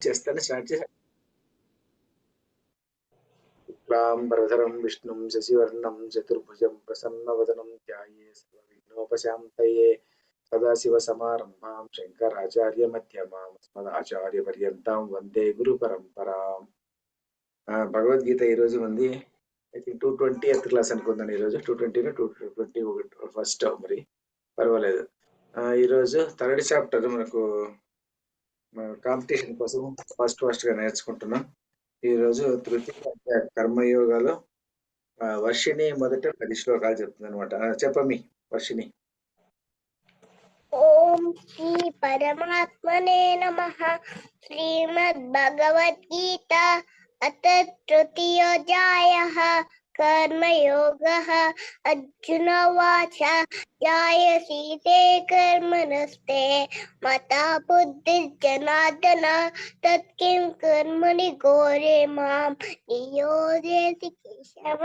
చేస్తాను స్టార్ట్ చేశాను. शुक्लाम्बरधरं विष्णुं शशिवर्णं चतुर्भुजं प्रसन्नवदनं ध्याये सर्वविघ्नोपशान्तये सदाशिवसमारम्भां शङ्कराचार्यमध्यमाम् अस्मदाचार्यपर्यन्तां వందే గురుపరంపరాం. భగవద్గీత ఈరోజు ఉంది. ఐ థింక్ 220th క్లాస్ అనుకుందాను. ఈరోజు 220 221 ఫస్ట్, మరి పర్వాలేదు. ఈరోజు థర్డ్ చాప్టర్ మనకు కాంపిటీషన్ కోసం ఫస్ట్ గా నేర్చుకుంటున్నాం. ఈరోజు తృతీయ కర్మయోగాలో వర్షిణి మొదట 10 శ్లోకాలు చెప్తుంది అనమాట. చెప్పమి వర్షిణి. ఓం శ్రీ పరమాత్మనే నమః. శ్రీమద్భగవద్గీత అథ తృతీయోऽధ్యాయः कर्मयोगः. अर्जुन उवाच जायसीते कर्मणस्ते मता बुद्धिर्जनार्दन तत्किं कर्मणि घोरे मां नियोजयसि केशव.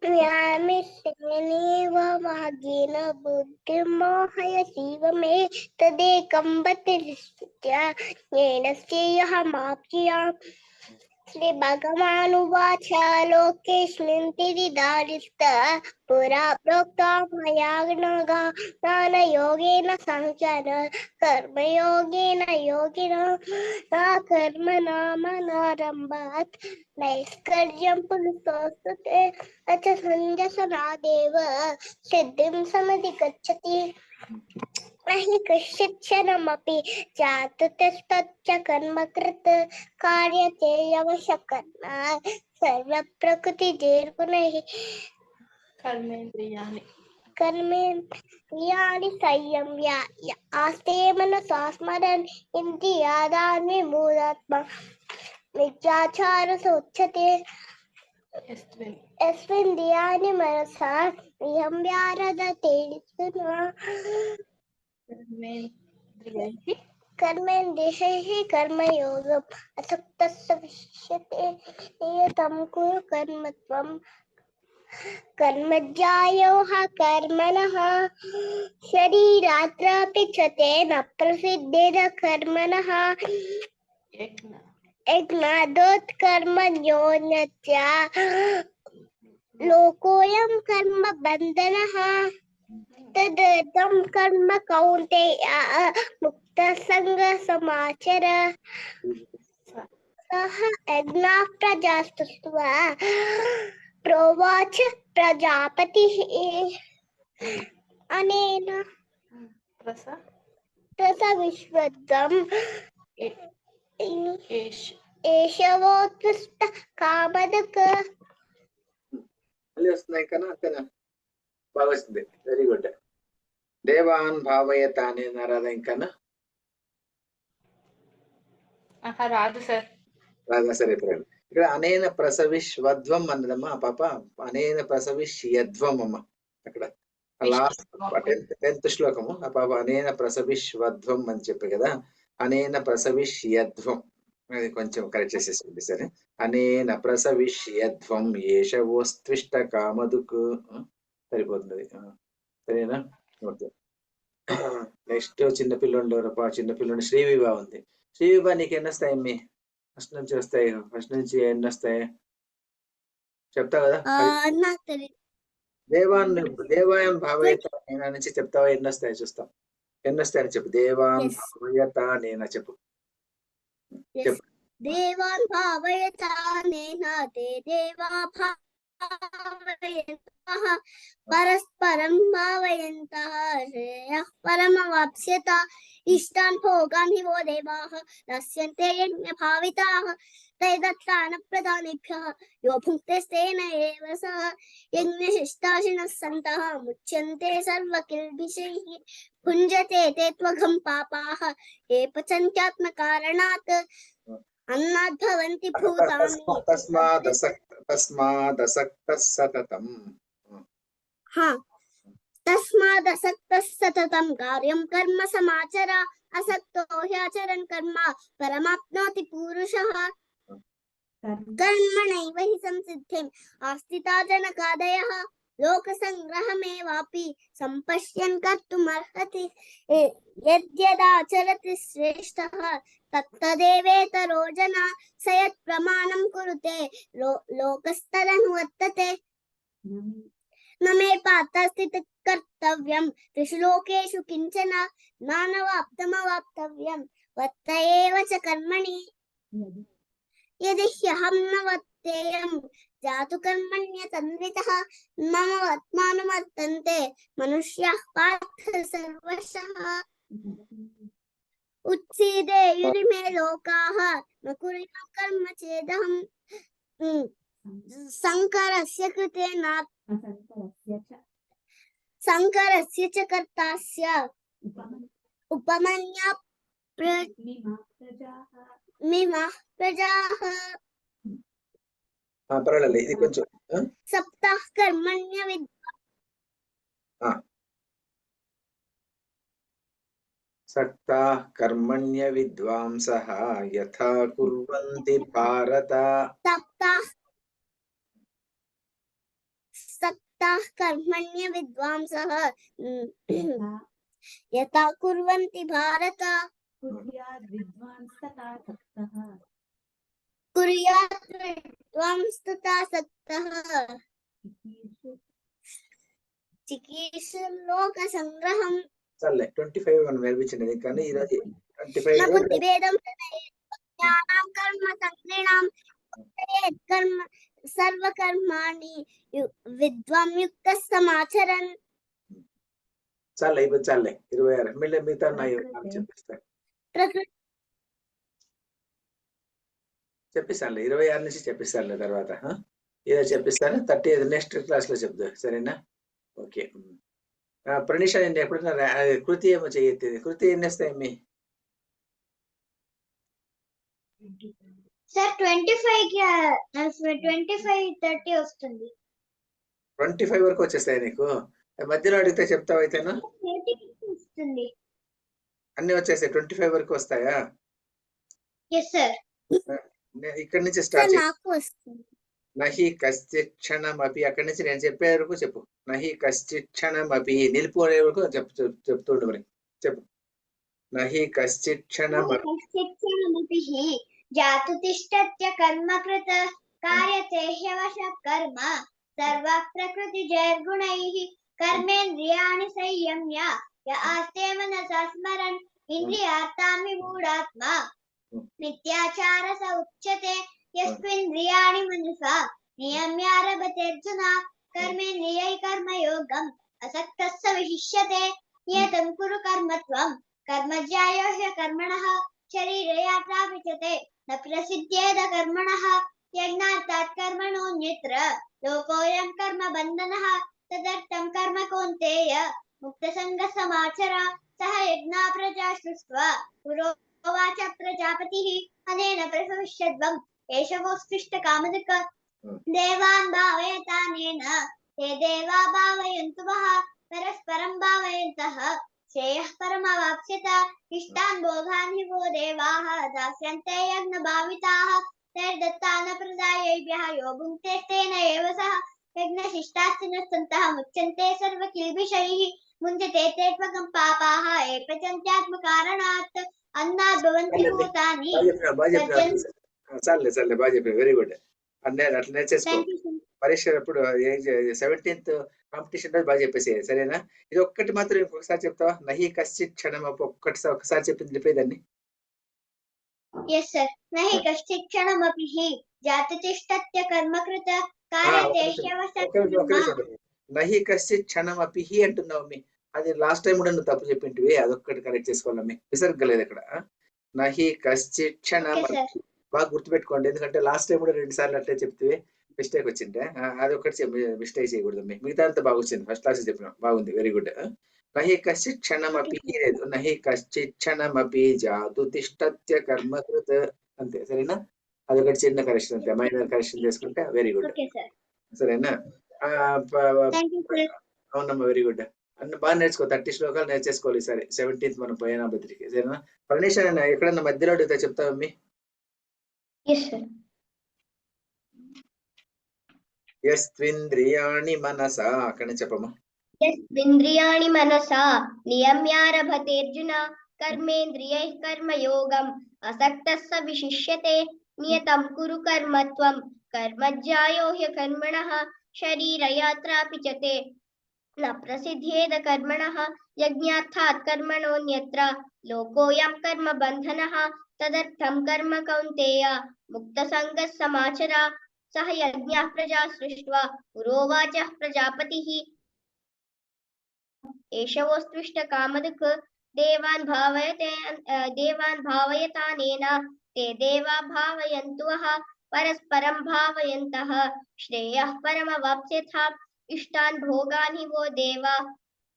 व्यामिश्रेणेव मार्गेण बुद्धिं मोहयसीव मे तदेकं बतिरिष्य येन श्रेयःमाप्नुयाम्. श्री भगवानुवाच लोकेऽस्मिन् त्रिविधा पुरा प्रोक्ता मया ज्ञानयोगेन संसार कर्मयोगेन योगिनो न कर्मणामनारम्भात् नैष्कर्म्यं पुरुषोऽस्तुते अथ सञ्जसनादेव सिद्धिं समधिगच्छति. नहि कश्चित् क्षणमपि जातुतस्तच्च कर्मकृत् कार्यते यवशकर्म सर्वप्रकृतिजैर्गुणैः कर्मेन्द्रियाणि संयम्य आस्ते मनसा स्मरन् इन्द्रियाणानि मूढात्मा मिथ्याचारः यस्मिन्द्रियाणि मनसा संयम्यारभते कर्मेन्द्रियैः कर्मयोगम् असक्तस्य विशिष्यते नियतं कुरु कर्म त्वं कर्मज्ञायोः कर्मणः शरीरात्रापि च तेन प्रसिद्धेन कर्मणः यज्ञादोत्कर्मण्योऽन्यस्य लोकोऽयं कर्म बन्धनः तदर्थं कर्म कौन्तेय मुक्तसङ्गसमाचर. सः यज्ञः प्रजास्तुष्ट्वा प्रोवाच प्रजापतिः अनेन प्रसविश्वत्वम् ఏషవోత్కృష్ట కామదక. మళ్ళీ వస్తున్నాయి కదా, అంతేనా? బాగా వస్తుంది, వెరీ గుడ్. దేవాన్ భావయత అనే రాదా ఇంకానా? రాదు సార్. రాదా? సరే, ఇక్కడ అనేన ప్రసవిష్వధ్వం అన్నదమ్మా పాప. అనేన ప్రసవిష్యధ్వం అమ్మ. అక్కడ లాస్ట్ 10th శ్లోకము ఆ పాప అనేన ప్రసవిష్వధ్వం అని చెప్పి కదా. అనేన ప్రసవిష్యధ్వం అది కొంచెం కరెక్ట్ చేసేసింది. సరే, అనేన ప్రసవిష్యధ్వం ఏషవోస్త్విష్ట కామదుకు సరిపోతుంది. సరేనా? ఓకే. నెక్స్ట్ చిన్నపిల్లండి శ్రీ విభా ఉంది. శ్రీ విభా నీకు ఎన్ని వస్తాయి? మీ ఫస్ట్ నుంచి వస్తాయి. ఫస్ట్ నుంచి ఎన్ని వస్తాయి చెప్తావు కదా? దేవాన్ భావయత నేనా నుంచి చెప్తావా? ఎన్ని వస్తాయి చూస్తాం. ఎన్ని వస్తాయని చెప్పు. దేవాన్ భావయత నేనా చెప్పు. దేవాన్ భావయత నేనా తే దేవా భావయంతః పరస్పరం భావయంతః శ్రేయః పరమవాప్స్యత. ఇష్టాన్ భోగాన్ హి వో దేవాః రస్యంతే యజ్ఞ భావితాః తైదత్తాన ప్రదానేభ్యః యో భుక్తేస్తేన ఏవ సః యజ్ఞశిష్టాశినః సन्तः ముచ్యంతే సర్వకిల్బిషైః భుంజతే తే త్వఘం పాపాః ఏ పచంత్యాత్మకారణాత్ అన్నాద్ భవంతి భూతాని తస్మాదసక్తః సతతం కార్యం కర్మ సమాచర. అసక్తో హ్యాచరన్ కర్మ పరమాప్నోతి పురుషః. कर्मणैव हि संसिद्धिम् आस्थिता जनकादयः लोकसंग्रहमेवापि सम्पश्यन् कर्तुमर्हति यद्यदाचरति श्रेष्ठः तत्तदेवेतरो जना स यत् प्रमाणं कुरुते लोकस्तदनुवर्तते न मे पात्रस्थित कर्तव्यं त्रिषु लोकेषु किञ्चन नानवाप्तमवाप्तव्यं वर्त एव च कर्मणि यदि ह्यहं न वर्तेयं जातु कर्मण्यतन्वितः मम वर्त्मानुवर्तन्ते मनुष्याः पार्थ सर्वशः उत्सीदेयुरिमे लोकाः न कुर्यां कर्म चेदहं संकरस्य कृते संकरस्य च कर्तास्य उपमन्या मिमाः प्रजाः పర్వాలేదు ఇది కొంచెం सप्ताह कर्मण्य सक्ताः कर्मण्य विद्वांसः यथा कुर्वन्ति भारत सप्ताह कर्मण्य विद्वांसः यथा कुर्वन्ति भारत कुर्यात् विद्वांस्तथा सक्तः चिकीर्षलोक संग्रहं चले 25 మనం నేర్పించింది కానీ ఈ రోజు 25 బుద్ధిభేదం జ్ఞానం కర్మ సంగ్రహం కర్మ సర్వకర్మాణి విద్వాంయుక్త సమాచరన్ చాలే ఇప్పుడు చాలే 26 మళ్ళీ మిగతా చెప్పిస్తాను చెప్పిస్తానులే 26 నుంచి చెప్పిస్తానులే తర్వాత ఏదో చెప్పిస్తాను 35 నెక్స్ట్ క్లాస్ లో చెప్తా సరేనా ఓకే ప్రణీష నేను ఎప్పుడైనా కృతి ఏమో చేయొద్దు కృతి ఎన్ని వస్తాయి మీ సార్ 25 వస్తుంది 25 వరకు వచ్చేస్తాయి నీకు మధ్యలో అడిగితే చెప్తావు అయితేనా వస్తుంది అన్ని వచ్చేస్తాయి 25 వరకు వస్తాయా yes sir ఇక్కడ నుంచి స్టార్ట్ నాకు వస్తుంది నహి కశ్చిత్ క్షణమపి అక్కడి నుంచి నేను చెప్పే వరకు చెప్పు నహి కశ్చిత్ క్షణమపి నిలిపోయే వరకు చెప్తుండు మరి చెప్పు నహి కశ్చిత్ క్షణమపి జాతు తిష్టత్య కర్మకృత కార్యతే హ్యవశ కర్మ సర్వ ప్రకృతి జైర్గుణైః కర్మేంద్రియాణి సంయమ్య య ఆస్తే మనసా స్మరన్ ఇంద్రియార్థాన్ విమూఢాత్మా నిత్యాచార స ఉచ్యతే యస్మింద్రియాణి మనసా నియమ్యారభతేర్జున కర్మేంద్రియై కర్మయోగం అసక్తస్స విశిష్యతే నియతం కురు కర్మత్వం కర్మజ్యాయో హ్యకర్మణః శరీరయాత్రా విచతే న ప్రసిద్ధ్యేద కర్మణః యజ్ఞార్థాత్ కర్మణోన్యత్ర లోకోయం కర్మ బంధనః తదర్థం కర్మ కౌంతేయ ముక్తసంగ సమాచర సహ యజ్ఞా ప్రజా సృష్ట్వా పురోవాచ ప్రజాపతిః అనేన ప్రసవిష్యద్వం ఏష వోస్తిష్ట కామదిక దేవాన్ భావయతానేన ते देवा भावयन्तु वः परस्परं भावयन्तः श्रेयः परमवाप्स्यत इष्टान् भोगान् हि वो देवाः दास्यन्ते यज्ञभाविताः तैर्दत्तान् प्रदायैभ्यः यो भुङ्क्ते तेन एव सः यज्ञशिष्टास्तिनः सन्तः मुच्यन्ते सर्वकिल्बिषैः मुञ्चते ते त्वकं पापाः ये पचन्त्यात्मकारणात् अन्नात् भवन्ति भूतानि చాలే చాలే బాగా చెప్పారు వెరీ గుడ్ అన్నీ అట్లా నేర్చేసుకో పరీక్ష అప్పుడు 17th కాంపిటీషన్ రోజు బాగా చెప్పేసి సరేనా ఇది ఒక్కటి మాత్రం ఇంకొకసారి చెప్తావా నహి కశ్చిత్ క్షణం ఒకసారి చెప్పింది చెప్పేదాన్ని yes sir nahi kashchit kshanamapi hi jatatistatya karmakృత కార్యతే హ్యవశ నహి కశ్చిత్ క్షణమపి అంటున్నావు మీ అది లాస్ట్ టైం కూడా నువ్వు తప్పు చెప్పింటివి అదొక్కటి కరెక్ట్ చేసుకోవాలి విసర్గలేదు ఇక్కడ నహి కశ్చిత్ క్షణమపి బాగా గుర్తుపెట్టుకోండి ఎందుకంటే లాస్ట్ టైం కూడా 2 సార్లు అట్లే చెప్తే మిస్టేక్ వచ్చింటే అది ఒకటి మిస్టేక్ చేయకూడదు మిగతా అంతా బాగా వచ్చింది ఫస్ట్ క్లాస్ చెప్పిన బాగుంది వెరీ గుడ్ నహి కశ్చిత్ క్షణమపి లేదు నహి కశ్చిత్ క్షణమపి జాతు తిష్టత్య కర్మకృత అంతే సరేనా అదొకటి చిన్న కరెక్షన్ అంతే మైనర్ కరెక్షన్ చేసుకుంటే వెరీ గుడ్ సరేనా అవునమ్మా వెరీ గుడ్ అన్ని బాగా నేర్చుకో 30 శ్లోకాలు నేర్చేసుకోవాలి సరే 17th మనం పోయినా బద్రికి సరేనా పరమేశ ఎక్కడన్నా మధ్యలో అడిగితే చెప్తావమ్మి యస్త్వింద్రియాణి మనసా అక్కడ చెప్పమ్మా. यस्त्विन्द्रियाणि मनसा नियम्यारभतेऽर्जुन कर्मेन्द्रियैः कर्मयोगम् असक्तः स विशिष्यते नियतं कुरु कर्म त्वं कर्मज्यायो ह्यकर्मणः शरीरयात्रापि च ते न प्रसिद्ध्येद कर्मणः यज्ञार्थात् कर्मणोऽन्यत्र लोकोऽयं कर्म बन्धनः तदर्थं कर्म कौन्तेय मुक्तसङ्गः समाचर सह यज्ञः प्रजा सृष्ट्वा पुरोवाचः प्रजापतिः एषवोऽस्त्विष्टकामधुक् देवान् भावयतानेन ते देवा भावयन्तु वः परस्परं भावयन्तः श्रेयः परमवाप्स्यथा इष्टान् भोगान् हि वो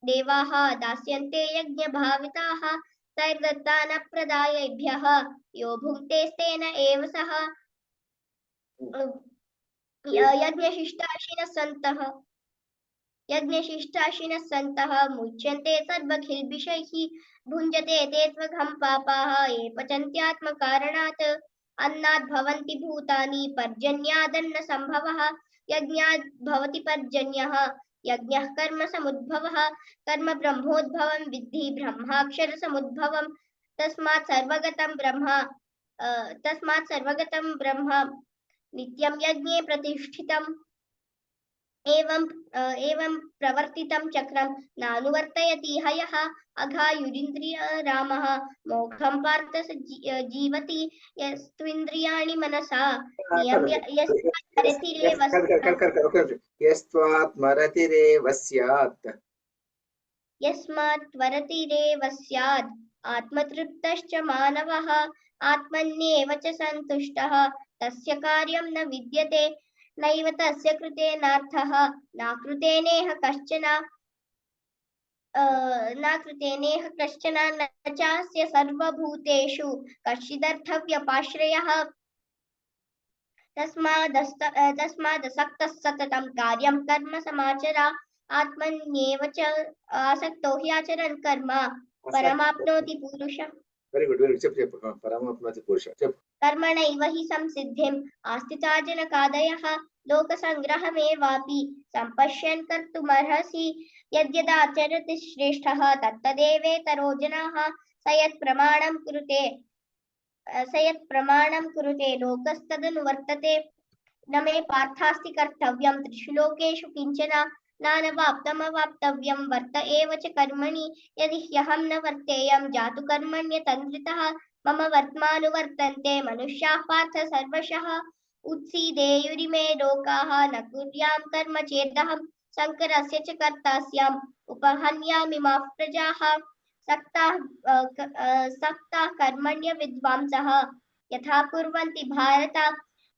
देवाः दास्यन्ते यज्ञभाविताः तैर्दत्तानप्रदायेभ्यः यो भुङ्क्तेस्तेन एव सः यज्ञशिष्टाशिनः सन्तः मुच्यन्ते सर्वखिल्बिषैः भुञ्जते ते त्वघं पापाः ये पचन्त्यात्मकारणात् अन्नात् भवन्ति भूतानि पर्जन्यादन्न सम्भवः यज्ञात् भवति पर्जन्यः यज्ञः कर्म समुद्भवः कर्म ब्रह्मोद्भवं विद्धि ब्रह्माक्षर समुद्भवं तस्मात् सर्वगतं ब्रह्म नित्यं यज्ञे प्रतिष्ठितम् एवं प्रवर्तितं चक्रं नानुवर्तयति हयः अघायुरिन्द्रियरामः मोक्षं पार्थ स जीवति यस्त्विन्द्रियाणि मनसा यस्त्वात्मरतिरेव स्यात् यस्मात् त्वरतिरेव स्यात् आत्मतृप्तश्च मानवः आत्मन्येव च सन्तुष्टः तस्य कार्यं न विद्यते नैव तस्य कृतेनार्थः नाकृतेनेह कश्चन न चास्य सर्वभूतेषु कश्चिदर्थव्यपाश्रयः तस्मादसक्तः सततं कार्यं कर्म समाचर आत्मन्येव च आसक्तो ह्याचरन् कर्म परमाप्नोति पुरुषः. వెరీ గుడ్ చెప్పు పరమాప్నోతి పురుష చెప్పు. कर्मणैव हि संसिद्धिम् आस्थिता जनकादयः लोकसङ्ग्रहमेवापि सम्पश्यन् कर्तुमर्हसि यद्यदाचरति श्रेष्ठः तत्तदेवेतरो जनाः स यत्प्रमाणं कुरुते लोकस्तदनुवर्तते न मे पार्थास्ति कर्तव्यं त्रिषु लोकेषु किञ्चन नानवाप्तमवाप्तव्यं वर्त एव च कर्मणि यदि ह्यहं न वर्तेयं जातु कर्मण्यतन्द्रितः मम वर्त्मानुवर्तन्ते मनुष्याः पार्थ सर्वशः उत्सीदेयुरिमे लोकाः न कुर्यां कर्म चेदहं शङ्करस्य च कर्ता स्याम् उपहन्यामिमाः प्रजाः सक्ताः कर्मण्य विद्वांसः यथा कुर्वन्ति भारत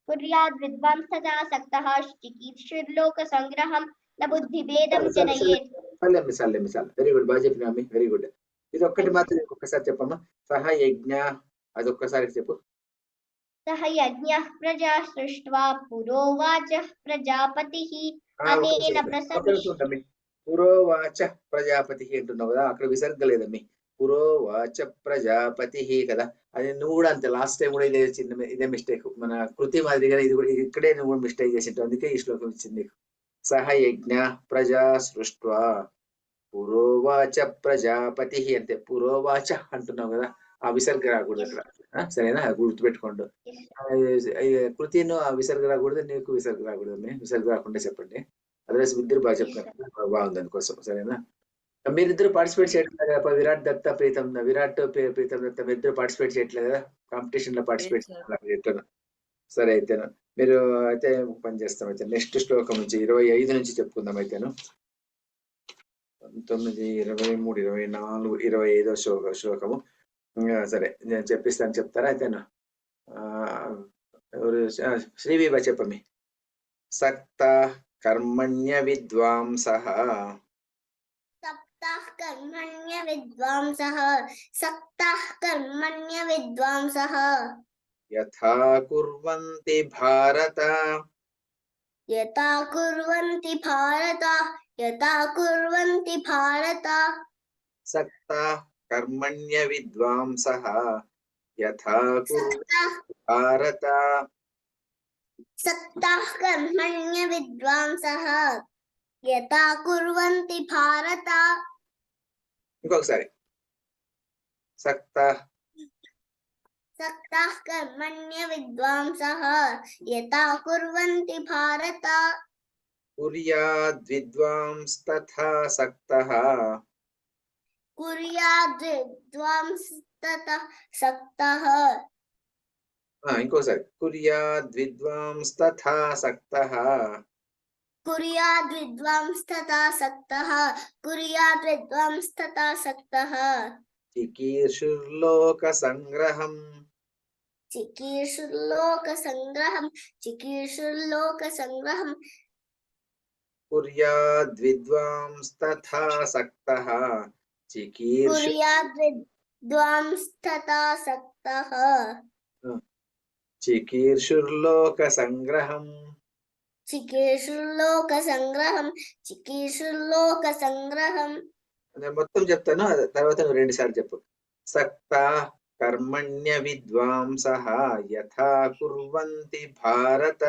कुर्याद् विद्वांसः सक्तः चिकीर्षुर्लोकसङ्ग्रहं न बुद्धिभेदं जनयेत्. వెరీ గుడ్ బాగా చెప్పినా వెరీ గుడ్. ఇది ఒక్కటి మాత్రం ఒక్కసారి చెప్పమ్మా. సహ యజ్ఞ అది ఒక్కసారి చెప్పు. सह यज्ञः प्रजा सृष्ट्वा पुरोवाचः प्रजापतिः अनेन పురోవాచ ప్రజాపతి అంటున్నావు కదా, అక్కడ విసర్గ లేదమ్మి. పురోవాచ ప్రజాపతి కదా, అది నువ్వు కూడా అంతే. లాస్ట్ టైం కూడా ఇదే చిన్న ఇదే మిస్టేక్, మన కృతి మాదిరిగా ఇది కూడా ఇక్కడే నువ్వు కూడా మిస్టేక్ చేసింటావు, అందుకే ఈ శ్లోకం ఇచ్చింది నీకు. సహ యజ్ఞ ప్రజా సృష్ట్వా పురోవాచ ప్రజాపతి అంతే. పురోవాచ అంటున్నావు కదా, ఆ విసర్గ రాకూడదు అక్కడ. సరేనా, గుర్తుపెట్టుకోండి. కృతిను ఆ విసర్గ రాకూడదు, నీకు విసర్గ రాకూడదు. విసర్గ రాకుండా చెప్పండి, అదర్వైజ్ ఇద్దరు బాగా చెప్తారు, బాగుంది దానికోసం. సరేనా, మీరిద్దరు పార్టిసిపేట్ చేయట్లేదు కదా, విరాట్ దత్త ప్రీతం దత్త మీరిద్దరు పార్టిసిపేట్ చేయట్లేదు కదా కాంపిటీషన్ లో పార్టిసిపేట్ చేస్తున్నారు. సరే అయితేను మీరు అయితే పని చేస్తాం. అయితే నెక్స్ట్ శ్లోకం నుంచి 25 నుంచి చెప్పుకుందాం. అయితేను 19, 23, 24, 25 శ్లోకము. సరే నేను చెప్పిస్తాను, చెప్తారా? అయితేను ఎవరు? శ్రీవిభ చెప్పమి. సక్త కర్మణ్య విద్వాంసః యథా కుర్వంతి భారత సక్త కర్మణ్య విద్వాంసః యథా కుర్వంతి భారత सक्ताः कर्मण्य विद्वांसः यथा कुर्वन्ति भारत ఇంకొకసారి సక్త सक्ताः कर्मण्य विद्वांसः यथा कुर्वन्ति भारत కుర్యాద్విద్వాంస్తథా సక్తః कुर्याद्विद्वांस्ततः सक्तः ఇంకోసారి కుర్యాద్విద్వాంస్తథా సక్తః कुर्याद्विद्वांस्तथा सक्तः कुर्याद्विद्वांस्तथा सक्तः చికీర్షుర్లోక సంగ్రహం चिकीर्षुर्लोकसङ्ग्रहं కుర్యాద్విద్వాంస్తథా సక్తః कुर्याद्विद्वांस्तथा सक्तः చికీర్షుర్లోక సంగ్రహం चिकीर्षुर्लोकसङ्ग्रहं నేను మొత్తం చెప్తాను తర్వాత నువ్వు 2 సార్లు చెప్పు సక్తా కర్మణ్య విద్వాంసః యథా కుర్వంతి భారత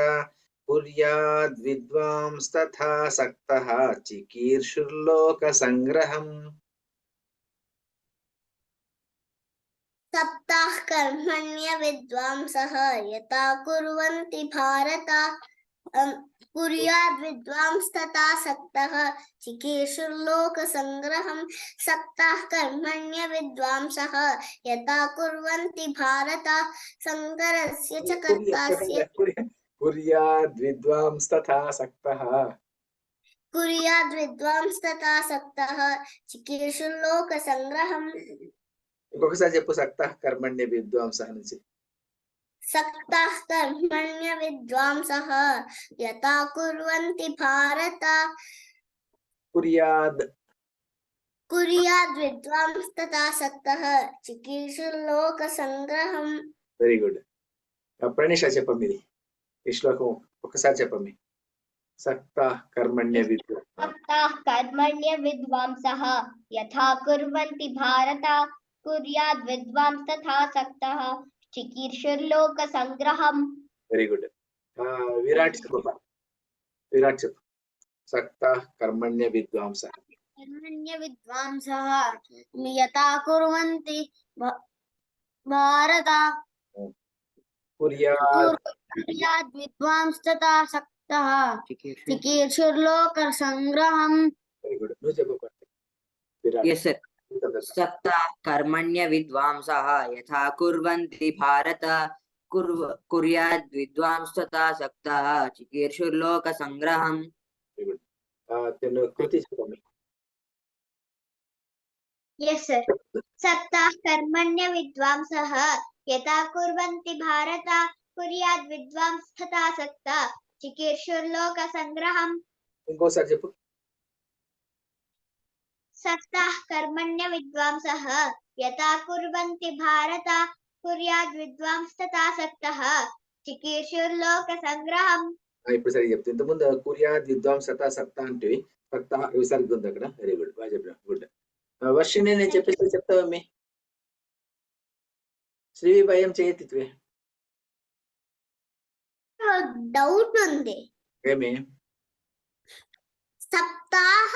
కుర్యాద్ విద్వాంస్తథా సక్తః చికీర్షుర్లోక సంగ్రహం सप्ताह कर्मण्य विद्वांसः यथा कुर्वन्ति भारत कुर्याद् विद्वांस्तथा सक्तः चिकीर्षुर्लोकसङ्ग्रहं सप्ताह कर्मण्य विद्वांसः यथा कुर्वन्ति भारत सङ्गरस्य च कर्तास्य కుర్యాద్ విద్వాంస్తథా సక్తః कुर्याद् विद्वांस्तथा सक्तः चिकीर्षुर्लोकसङ्ग्रहं ఇంకొకసారి చెప్పు సక్తా కర్మణ్య విద్వాంసః నుంచి सक्ताः कर्मण्य विद्वांसः यथा कुर्वन्ति भारत కుర్యాద్ कुर्याद् विद्वांस्तथा सक्तः चिकीर्षुर्लोकसङ्ग्रहं వెరీ గుడ్ ప్రణీష చెప్పమ్మ ఇది ఈ శ్లోకం ఒకసారి చెప్పమ్మ సక్తా కర్మణ్య విద్వాంసః सक्ताः कर्मण्य विद्वांसः यथा कुर्वन्ति भारत कुर्याद् विद्वांस्तथा सक्तः चिकीर्षुर्लोकसङ्ग्रहम् వెరీ గుడ్ విరాట్ చెప్పు విరాట్ చెప్పు సక్తా కర్మణ్య విద్వాంసః कर्मण्य विद्वांसः यथा कुर्वन्ति भारत కుర్యాద్ कुर्याद् विद्वांस्तथा सक्तः चिकीर्षुर्लोकसङ्ग्रहं వెరీ గుడ్ నువ్వు చెప్పు విరాట్ Yes, sir. सक्ताः कर्मण्य विद्वांसः यथा कुर्वन्ति भारत कुर्याद् विद्वांस्तथा सक्तः चिकीर्षुर्लोकसङ्ग्रहम् నేను కృతి చెప్పమ్మ Yes, sir. सक्ताः कर्मण्य विद्वांसः यथा कुर्वन्ति भारत कुर्याद् विद्वांस्तथा सक्तः चिकीर्षुर्लोकसङ्ग्रहम् ఇంకోసారి చెప్పు सक्ताः कर्मण्य विद्वांसः यथा कुर्वन्ति भारत कुर्याद् विद्वांस्तथा सक्तः चिकीर्षुर्लोकसङ्ग्रहम् ఇప్పుడు సరే చెప్తా ఇంతకుముందు కుర్యాద్ విద్వాంసత సక్తా అంటే సక్తా విసర్గ ఉంది అక్కడ వెరీ గుడ్ బాగా చెప్పిన గుడ్ వర్షిని నేను చెప్పేసి చెప్తావమ్మి శ్రీ భయం చేయతిత్వే డౌట్ ఉంది ఏమి సప్తాహ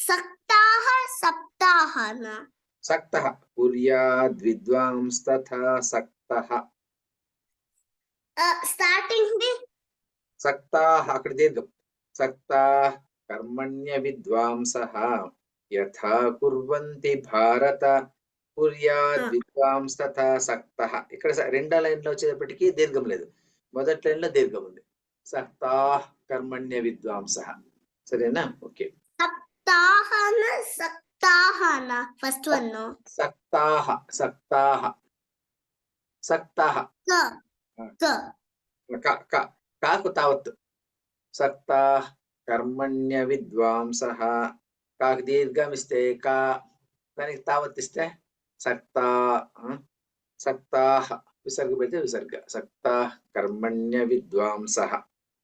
సక్తాహ సప్తాహన సక్తః కుర్యాద్ విద్వాంస్తథా సక్తః స్టార్టింగ్ ది సక్తాః అక్కడ దీర్ఘం సక్తాః కర్మణ్య విద్వాంసః యథా కుర్వంతి భారత కుర్యాద్ విద్వాంస్తథా సక్తః ఇక్కడ రెండో లైన్ లో వచ్చేటప్పటికి దీర్ఘం లేదు మొదటి లైన్ లో దీర్ఘం ఉంది సక్తాః కర్మణ్య విద్వాంసః సరేనా ఓకే సప్తాహన సక్తాహన ఫస్ట్ వన్ సక్తాః సక్తాః సక్తాః కాకు తావత్ సక్తాః కర్మణ్య విద్వాంసః కాకు దీర్ఘం ఇస్తే కా దానికి తావత్ ఇస్తే సక్తా సక్తాః విసర్గ పెడితే విసర్గ సక్తాః కర్మణ్య విద్వాంసః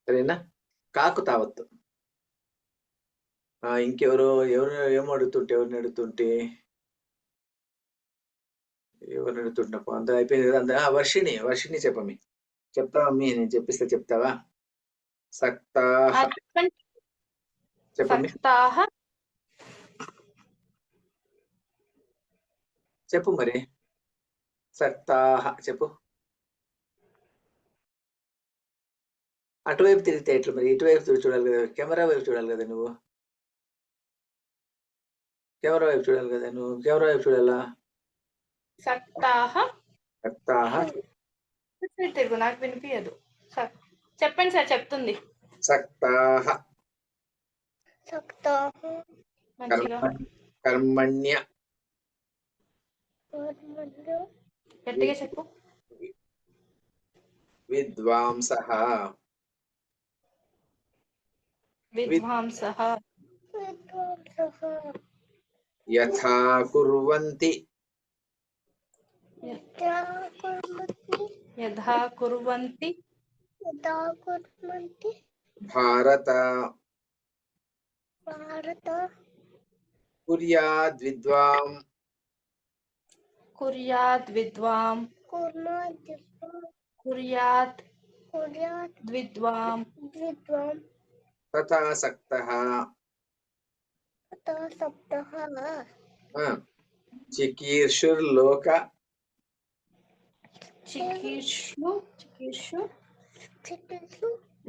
సరేనా కాకు తావత్ ఇంకెవరు ఏం అడుగుతుంటే ఎవరిని అడుగుతుంటే అంత అయిపోయింది కదా వర్షిణి చెప్పమి చెప్తావా మీ నేను చెప్పిస్తే చెప్తావా? సక్తాహ చెప్పండి. చెప్పమ్మి. సక్తాహ చెప్పు మరి. సక్తాహ చెప్పు. అటువైపు తిరిగితే ఎట్లా మరి? ఇటువైపు చూడాలి కదా, కెమెరా వైపు చూడాలి కదా నువ్వు. కెమెరా వైపు చూడాలి కదా నువ్వు. కెమెరా వైపు చూడాలా? సక్తాహ సక్తాహ తిరుగు, నాకు వినిపించదు. చెప్పండి సార్, చెప్తుంది సక్తాహ మంచిగా. కర్మణ్య గట్టిగా చెప్పు. విద్వాంసః విద్వాంసః యథా కుర్వంతి యథా కుర్వంతి భారత కుర్యాద్ విద్వాం కుర్యాత్ విద్వాం కుర్యాత్ ద్విద్వాం తథా సక్తః చికీర్షుర్లోక చికీర్షు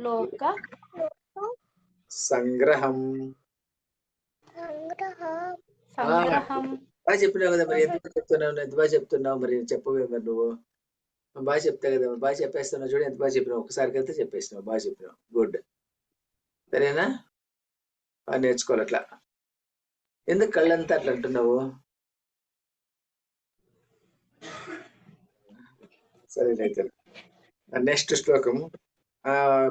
లోక సంగ్రహం. సంగ్రహం. బాగా చెప్పినావు కదా మరి. ఎంత బాగా చెప్తున్నావు మరి. చెప్పవే మరి నువ్వు. బాగా చెప్తా కదా, బాగా చెప్పేస్తున్నావు చూడు. ఎంత బాగా చెప్పినావు. ఒకసారి కలితే చెప్పేసినావు. బాగా చెప్పినావు. గుడ్. సరేనా? బాగా నేర్చుకోవాలి అట్లా. ఎందుకు కళ్ళంతా అట్లా అంటున్నావు? సరేనైతే నెక్స్ట్ శ్లోకము.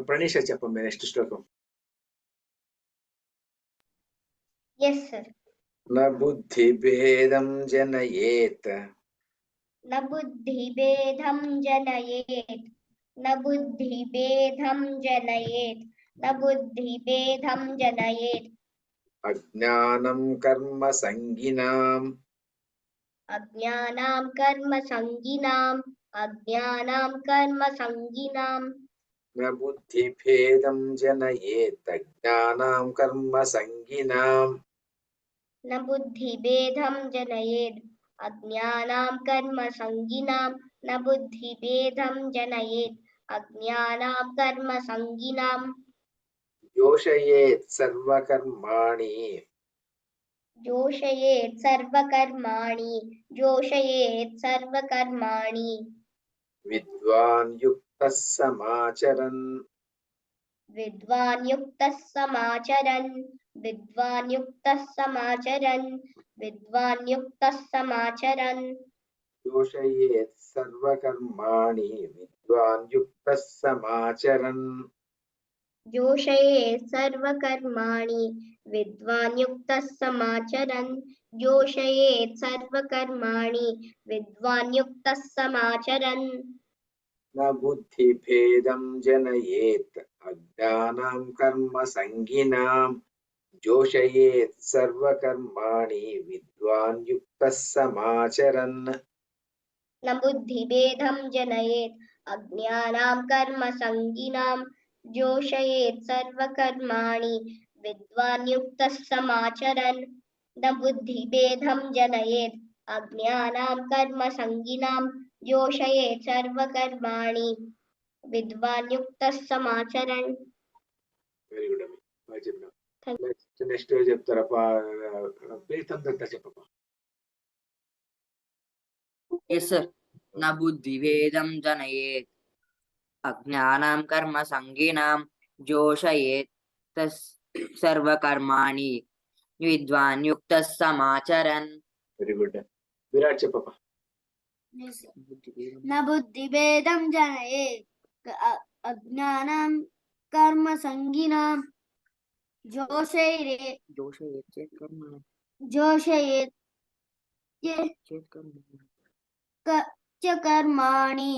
ప్రణీష చెప్పండి నెక్స్ట్ శ్లోకం. Yes, sir. న బుద్ధి భేదం జనయేత్ न बुद्धिभेदं जनयेत् न बुद्धिभेदं जनयेत् न बुद्धिभेदं जनयेत् అజ్ఞానం కర్మ సంగినాం अज्ञानां कर्म संगिनां న బుద్ధి భేదం జనయేత్ అజ్ఞానం కర్మ సంగినాం न बुद्धिभेदं जनयेत् अज्ञानां कर्म संगिनां न बुद्धिभेदं जनयेत् अज्ञानां कर्म संगिनां యోషయేత్ సర్వకర్మాణి जोषयेत् सर्वकर्माणि విద్వాన్ యుక్తః సమాచరన్ विद्वान् युक्तः समाचरन् యోషయేత్ సర్వకర్మాణి విద్వాన్ యుక్తః సమాచరన్ जोषयेत् सर्वकर्माणि विद्वान् युक्तः समाचरन् న బుద్ధి భేదం జనయేత్ అజ్ఞానం కర్మ సంగినాం జోషయేత్ సర్వకర్మాణి విద్వాన్ యుక్తః సమాచరన్ न बुद्धिभेदं जनयेत् अज्ञानां कर्म संगिनां जोषयेत् सर्वकर्माणि विद्वान् युक्तः समाचरन् न बुद्धिभेदं जनयेत् अज्ञानां कर्म संगिनां जोषयेत् सर्वकर्माणि विद्वान् युक्तः समाचरन् వెరీ గుడ్ అమ్మి. బాగా చెప్పినావు. నెక్స్ట్ చెప్తారా? ప్రీతం దత్త చెప్పప్ప. Yes, sir. न बुद्धिभेदं जनयेत् अज्ञानां कर्म संगिनां जोषयेत् तस् सर्वकर्माणि विद्वान् युक्तः समाचरन् వెరీ గుడ్. విరాట్ చెప్పప్ప. न बुद्धिभेदं जनयेत् अज्ञानं कर्म संगिनां जोषयेत् च कर्माणि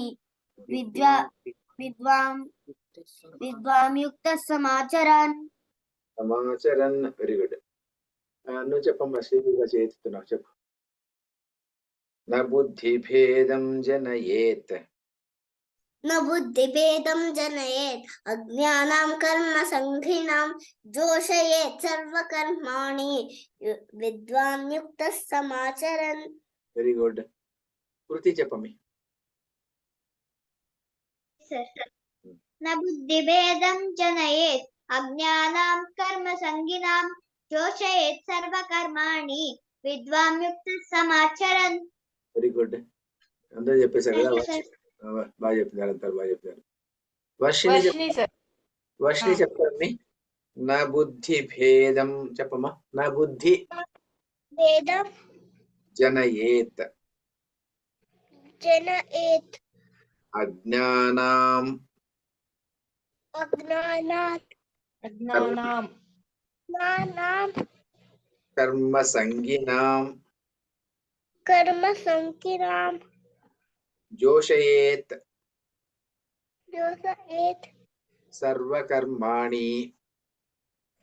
विद्वान् युक्तः समाचरन् సమాచరన్. Very good. నువ్వు చెప్పమ్మా. శ్రీగా చేస్తున్నావు చెప్పు. న బుద్ధి భేదం జనయేత్ न बुद्धिभेदं जनयेत् अज्ञानां कर्मसङ्घिनां जोषयेत् सर्वकर्माणि विद्वान् युक्तः समाचरन्. Very good. కృతి చెప్పమి. न बुद्धिभेदं जनयेत् अज्ञानां कर्मसङ्गिनां जोषयेत् सर्वकर्माणि विद्वान् युक्तः समाचरन्. Very good. అందరూ చెప్పేశారు కదా. Thank you, sir. బాగా చెప్పినారు, అంటారు బాగా చెప్పినారు. వర్షిని వర్షిణి సార్. వర్షిని చెప్తారని. నా బుద్ధి భేదం చెప్పమ్మా. నా బుద్ధి भेदं జనయేత్ जनयेत् అజ్ఞానాం अज्ञानात् అజ్ఞానాం ज्ञानां కర్మ సంగినాం कर्मसङ्गिनां జోషయేత్ जोषयेत् సర్వకర్మాణి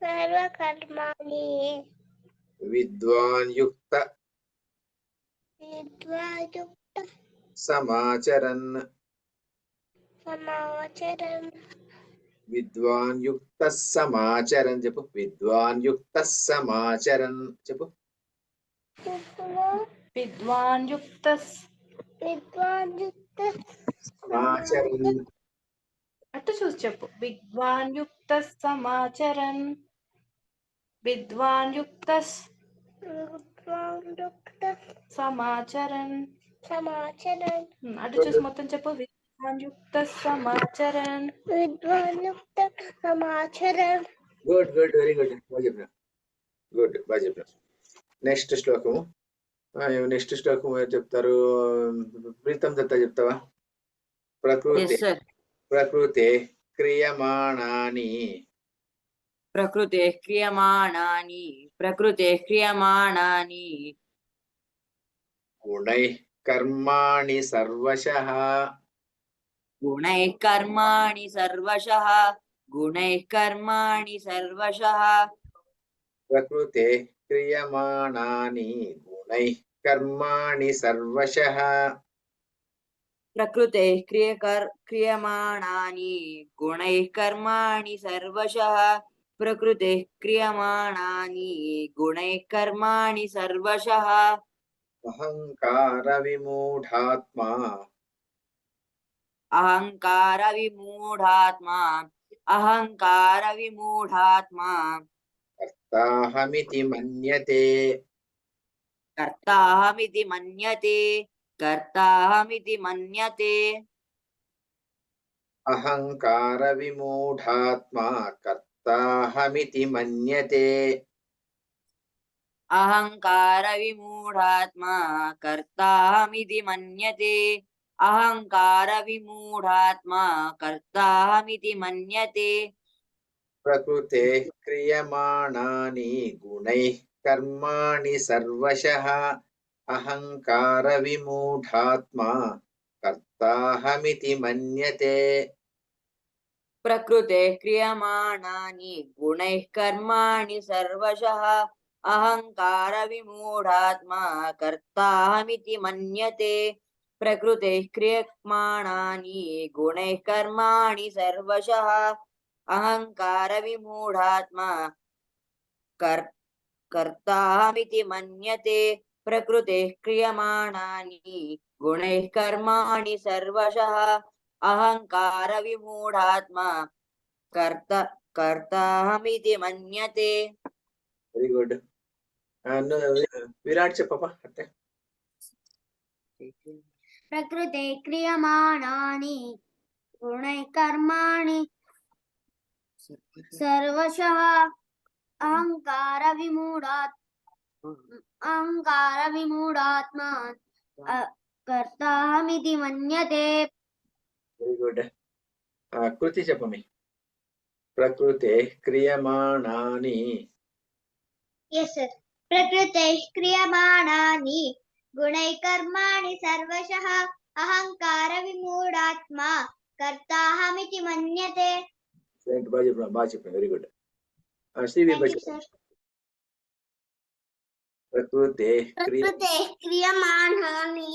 सर्वकर्माणि విద్వాన్ యుక్త विद्वान् युक्तः సమాచరన్. समाचरन्. విద్వాన్ యుక్త సమాచరన్ చెప్పు. విద్వాన్ యుక్త సమాచరన్ చెప్పు. విద్వాన్ యుక్తస్ विद्वान् युक्तः సమాచరన్. అటు చూసి చెప్పు. విద్వాన్ యుక్తస్ సమాచరన్. విద్వాన్ యుక్తస్ विद्वान् युक्तः సమాచరన్. समाचरन्. అటు చూసి మొత్తం చెప్పు. విద్వాన్ యుక్తస్ సమాచరన్. विद्वान् युक्तः समाचरन्. గుడ్ గుడ్, వెరీ గుడ్, బాగా చెప్పిన. గుడ్, బాగా చెప్పిన. నెక్స్ట్ శ్లోకము. నెక్స్ట్ శ్లోకం చెప్తారు. ప్రీతం దత్త చెప్తావా? ప్రకృతి Yes, sir. ప్రకృతే క్రియమాణాని प्रकृतेः क्रियमाणानि గుణైః కర్మాణి సర్వశః गुणैः कर्माणि सर्वशः ప్రకృతే క్రియమాణాని గుణైః కర్మాణి సర్వశః प्रकृतेः क्रियमाणानि गुणैः कर्माणि सर्वशः प्रकृतेः क्रियमाणानि गुणैः कर्माणि सर्वशः అహంకార విమూఢాత్మా अहङ्कारविमूढात्मा కర్తాహమితి మన్యతే कर्ताहमिति मन्यते అహంకార విమూఢాత్మా కర్తాహమితి మన్యతే. अहङ्कारविमूढात्मा कर्ताहमिति मन्यते ప్రకృతే క్రియమాణాని గుణైః కర్మాణి సర్వశః అహంకార విమూఢాత్మా కర్తాహమితి మన్యతే. प्रकृतेः क्रियमाणानि गुणैः कर्माणि सर्वशः अहङ्कारविमूढात्मा कर्ताहमिति मन्यते प्रकृतेः क्रियमाणानि गुणैः कर्माणि सर्वशः अहङ्कारविमूढात्मा कर्ताहमिति मन्यते प्रकृतेः क्रियमाणानि गुणैः कर्माणि सर्वशः अहङ्कारविमूढात्मा कर्ताहमिति मन्यते. Very good. విరాట్ చెప్పప్ప అట్టే. प्रकृते क्रियमाणानि गुणैः कर्माणि सर्वशः अहङ्कारविमूढात्मा कर्ताहमिति मन्यते. Very good. కృతి చెప్పమి. ప్రకృతే క్రియమాణాని Yes, sir. प्रकृतेः क्रियमाणानि गुणैः कर्माणि सर्वशः अहङ्कारविमूढात्मा कर्ताहमिति मन्यते. బాగా చెప్పిన. Very good. Srivi Thank you, sir. ప్రకృతే क्रियमाणानि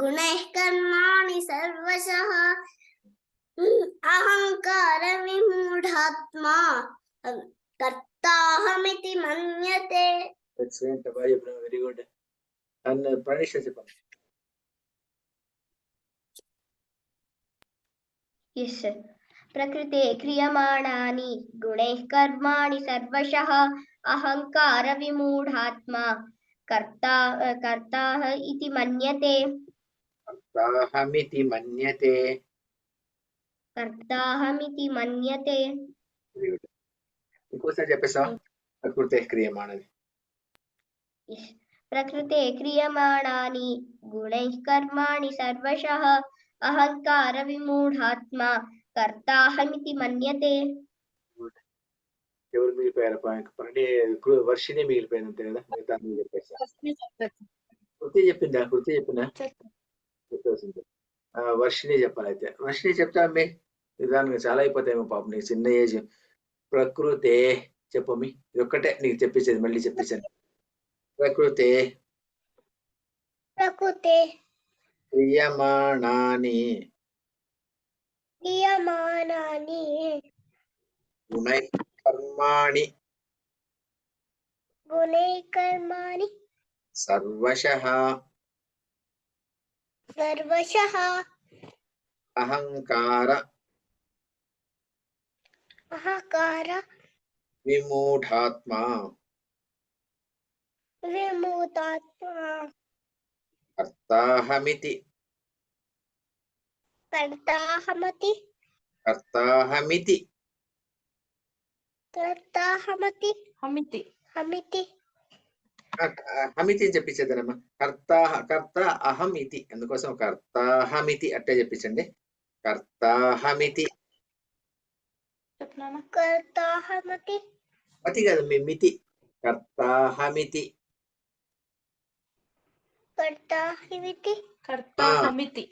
गुणैः कर्माणि सर्वशः అహంకార విమూఢాత్మా కర్తాహమితి మన్యతే. ఎక్సలెంట్, బాగా చెప్పిన, వెరీ గుడ్. అండ్ ప్రణీష చెప్పండి. Yes, sir. प्रकृते क्रियमाणानि गुणैः कर्माणि सर्वशः अहङ्कारविमूढात्मा कर्ता इति मन्यते. కర్తాహమితి మన్యతే. कर्ताहमिति मन्यते. Very good. ఇంకోసారి చెప్పేసా ప్రకృతి క్రియమాణది. Yes. प्रकृते क्रियमाणानि गुणैः कर्माणि सर्वशः अहङ्कारविमूढात्मा कर्ताहमिति मन्यते. ఎవరు మిగిలిపోయారు? వర్షిని మిగిలిపోయింది అంతే కదా, మిగతా అన్ని చెప్పేసా. కృతి చెప్పిందా? కృతి చెప్పినా చెప్పాల్సింది. వర్షిని చెప్పాలి. అయితే వర్షిని చెప్తా అమ్మి, నిదానంగా చాలా అయిపోతాయేమో పాపం, నీకు చిన్న ఏజ్. ప్రకృతే చెప్పమ్మి, ఇది ఒక్కటే నీకు చెప్పించేది, మళ్ళీ చెప్పించాను. ప్రకృతే ప్రకృతే క్రియమాణాని క్రియమాణాని గుణైః కర్మాణి గుణైః కర్మాణి సర్వశః సర్వశః అహంకార అహంకార విమూఢాత్మా విమూఢాత్మా కర్తాహమితి కర్తాహమతి కర్తాహమితి కర్తాహమతి హమితి హమితి హమితి అని చెప్పించేదనమ్మా. కర్త అహం ఇతి, అందుకోసం కర్తాహమితి అట్టే చెప్పించండి. కర్తాహమితి. చెప్పనా? కర్తాహమతి మతి కాదు, మీ మితి. కర్తాహమితి. కర్తాహమితి కర్తా హమితి.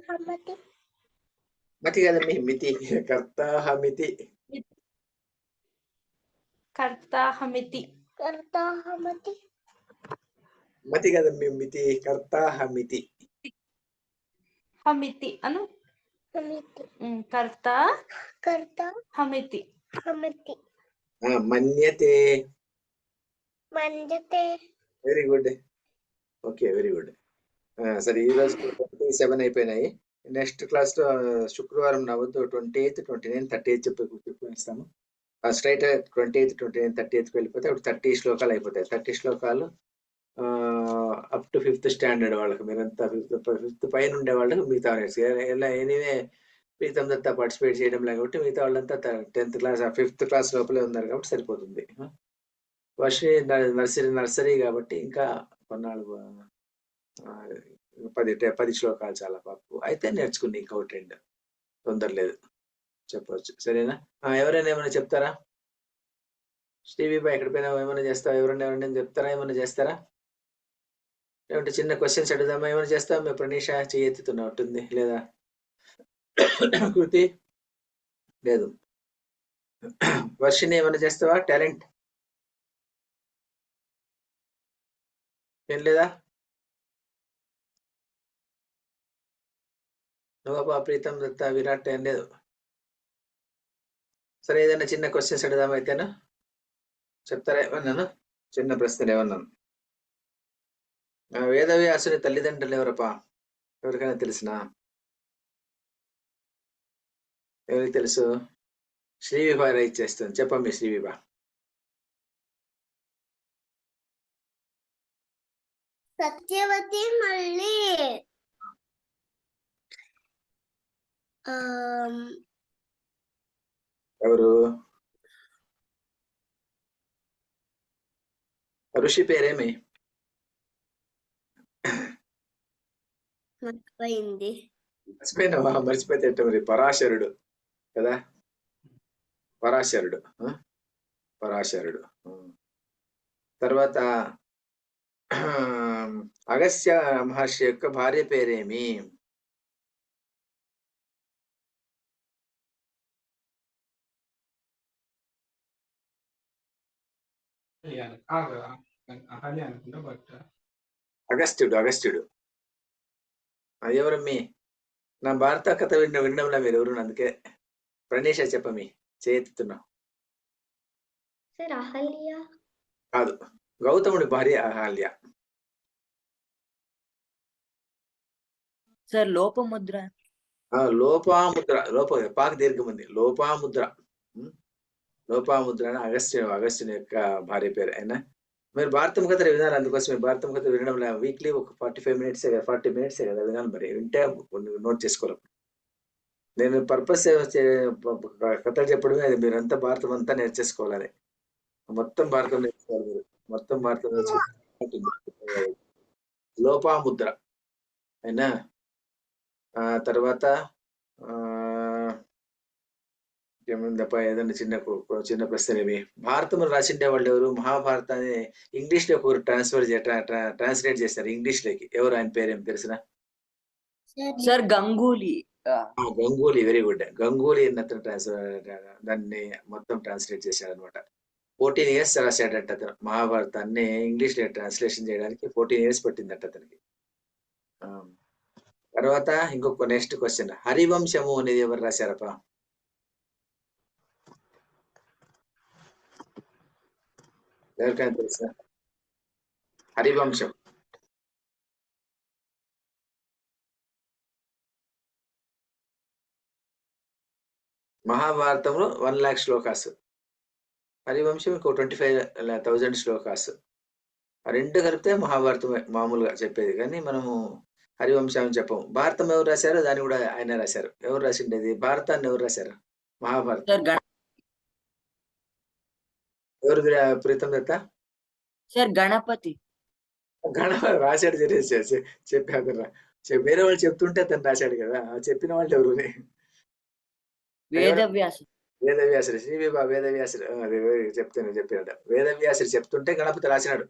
హమతి మతి కాదు, మీ మితి. కర్తాహమితి. కర్తా హమితి. కర్తాహమతి మతి కాదు, మీ మితి. కర్తాహమితి. హమితి అను. హమితి కర్తా కర్తా హమితి. హమతి మన్యతే. మన్యతే. Very good. Okay, very good. సరే, ఈ రోజు 27 అయిపోయినాయి. నెక్స్ట్ క్లాస్ లో శుక్రవారం నవ్వుతూ 28, 29, 30 చెప్పిస్తాము. స్ట్రైట్ 28, 29, 30కి వెళ్ళిపోతే అప్పుడు 30 శ్లోకాలు అయిపోతాయి. 30 శ్లోకాలు అప్ టు 5th స్టాండర్డ్ వాళ్ళకి. మీరంతా 5th పైన ఉండే వాళ్ళకి మిగతా ఎనీవే ప్రీతం దత్తా పార్టిసిపేట్ చేయడం లేకపోతే మిగతా వాళ్ళంతా 10th క్లాస్ 5th క్లాస్ లోపలే ఉన్నారు కాబట్టి సరిపోతుంది. నర్సరీ కాబట్టి ఇంకా కొన్నాళ్ళు 10 శ్లోకాలు చాలా పాపు అయితే నేర్చుకుని ఇంకొకటి 2 తొందర లేదు, చెప్పవచ్చు. సరేనా? ఎవరైనా ఏమైనా చెప్తారా? టీవీ బై ఎక్కడ పోయినా ఏమైనా చేస్తావా? ఎవరైనా చెప్తారా? ఏమైనా చేస్తారా? ఏమంటే చిన్న క్వశ్చన్స్ అడుగుదామా? ఏమైనా చేస్తావా? మీ ప్రణీష చెయ్యి ఎత్తుతున్నా ఉంటుంది లేదా? కృతి లేదు. వర్షిని ఏమైనా చేస్తావా? టాలెంట్ ఏం లేదా? నువ్వా ప్రీతం దత్తా విరాట్ ఏం లేదు. సరే, ఏదైనా చిన్న క్వశ్చన్స్ అడుగుదామా? అయితేనా చెప్తారా? ఏమన్నాను చిన్న ప్రశ్నలు ఏమన్నాను. వేదవ్యాసుని తల్లిదండ్రులు ఎవరప్పా? ఎవరికైనా తెలిసినా? ఎవరికి తెలుసు? శ్రీవిభా రైట్ చేస్తుంది. చెప్పండి శ్రీవిభా. సత్యవతి మళ్ళీ ఎవరు? ఋషి పేరేమి? మర్చిపోయింది. మర్చిపోయినావా? మర్చిపోతే ఎట్ట మరి? పరాశరుడు కదా, పరాశరుడు. పరాశరుడు. తర్వాత అగస్త్య మహర్షి యొక్క భార్య పేరేమి? అగస్త్యుడు. ఎవరమ్మి? నా భారత కథ వినడంలో మీరు ఎవరు? అందుకే ప్రణీష చెప్పమి చేతున్నా. సార్ అహల్య కాదు, గౌతముడి భార్య అహల్య. సార్ లోపముద్ర. లోపాముద్ర. పాక దీర్ఘం ఉంది. లోపాముద్ర. లోపాముద్ర అని అగస్త్యుని యొక్క భార్య పేరు. అయినా మీరు భారతం కథ వినాలి. అందుకోసం భారతం కథ వినడం వీక్లీ ఒక 45 మినిట్సే కదా, 40 మినిట్సే కదా వినాలి. మరి వింటే నోట్ చేసుకోవాలి. నేను పర్పస్ కథలు చెప్పడమే అది. మీరంతా భారతం అంతా నేర్చేసుకోవాలి. మొత్తం భారతం నేర్చుకోవాలి మీరు. మొత్తం భారతం నేర్చుకోవాలి. లోపాముద్ర. అయినా తర్వాత ఏముందప్ప, ఏదన్నా చిన్న ప్రశ్న ఏమి. భారతం రాసిండే వాళ్ళు ఎవరు? మహాభారతాన్ని ఇంగ్లీష్ లో ట్రాన్స్లేట్ చేస్తారు ఇంగ్లీష్ లోకి. ఎవరు? ఆయన పేరు ఏం తెలిసిన? Sir Ganguly. Ganguly. Very good. Ganguly అతను దాన్ని మొత్తం ట్రాన్స్లేట్ చేశాడు అనమాట. 14 years రాశాడంట అతను. మహాభారతాన్ని ఇంగ్లీష్ లో ట్రాన్స్లేషన్ చేయడానికి 14 years పట్టిందట అతనికి. తర్వాత ఇంకొక నెక్స్ట్ క్వశ్చన్. హరివంశము అనేది ఎవరు రాశారప్ప? ఎవరికైనా తెలుసా? హరివంశం. మహాభారతంలో 1 lakh శ్లోకాస్. హరివంశం ఇంకో 25,000 శ్లోకాస్. ఆ రెండు కలిపితే మహాభారతమే మామూలుగా చెప్పేది. కానీ మనము హరివంశం చెప్పము. భారతం ఎవరు రాశారో దాన్ని కూడా ఆయన రాశారు. ఎవరు రాసిండేది? భారతాన్ని ఎవరు రాశారు? మహాభారతం ఎవరు? ప్రీతం దత్త. సార్ గణపతి. గణపతి రాశాడు. చెప్పారు. వేరే వాళ్ళు చెప్తుంటే అతను రాశాడు కదా. చెప్పిన వాళ్ళు ఎవరు? వేదవ్యాసుడు. వేదవ్యాసుడు. వేదవ్యాసుడు చెప్పాడు. వేదవ్యాసుడు చెప్తుంటే గణపతి రాసినాడు.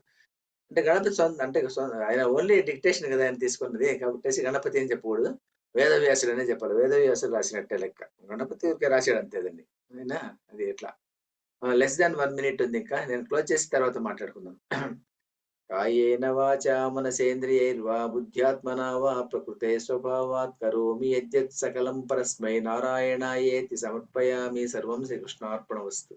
అంటే గణపతి అంటే ఆయన ఓన్లీ డిక్టేషన్ కదా ఆయన తీసుకున్నది. కాబట్టి గణపతి ఏం చెప్పకూడదు, వేదవ్యాసుడు అనే చెప్పాలి. వేదవ్యాసుడు రాసినట్టే లెక్క. గణపతి రాశాడు అంతేదండి. అయినా అది ఎట్లా less than 1 minute ఉంది. ఇంకా నేను క్లోజ్ చేసిన తర్వాత మాట్లాడుకుందాం. కాయేన వాచా మనసేంద్రియైర్వా బుద్ధ్యాత్మనా వా ప్రకృతే స్వభావాత్ కరోమి యద్యత్ సకలం పరస్మై నారాయణాయేతి సమర్పయామి. సర్వం శ్రీకృష్ణార్పణమస్తు.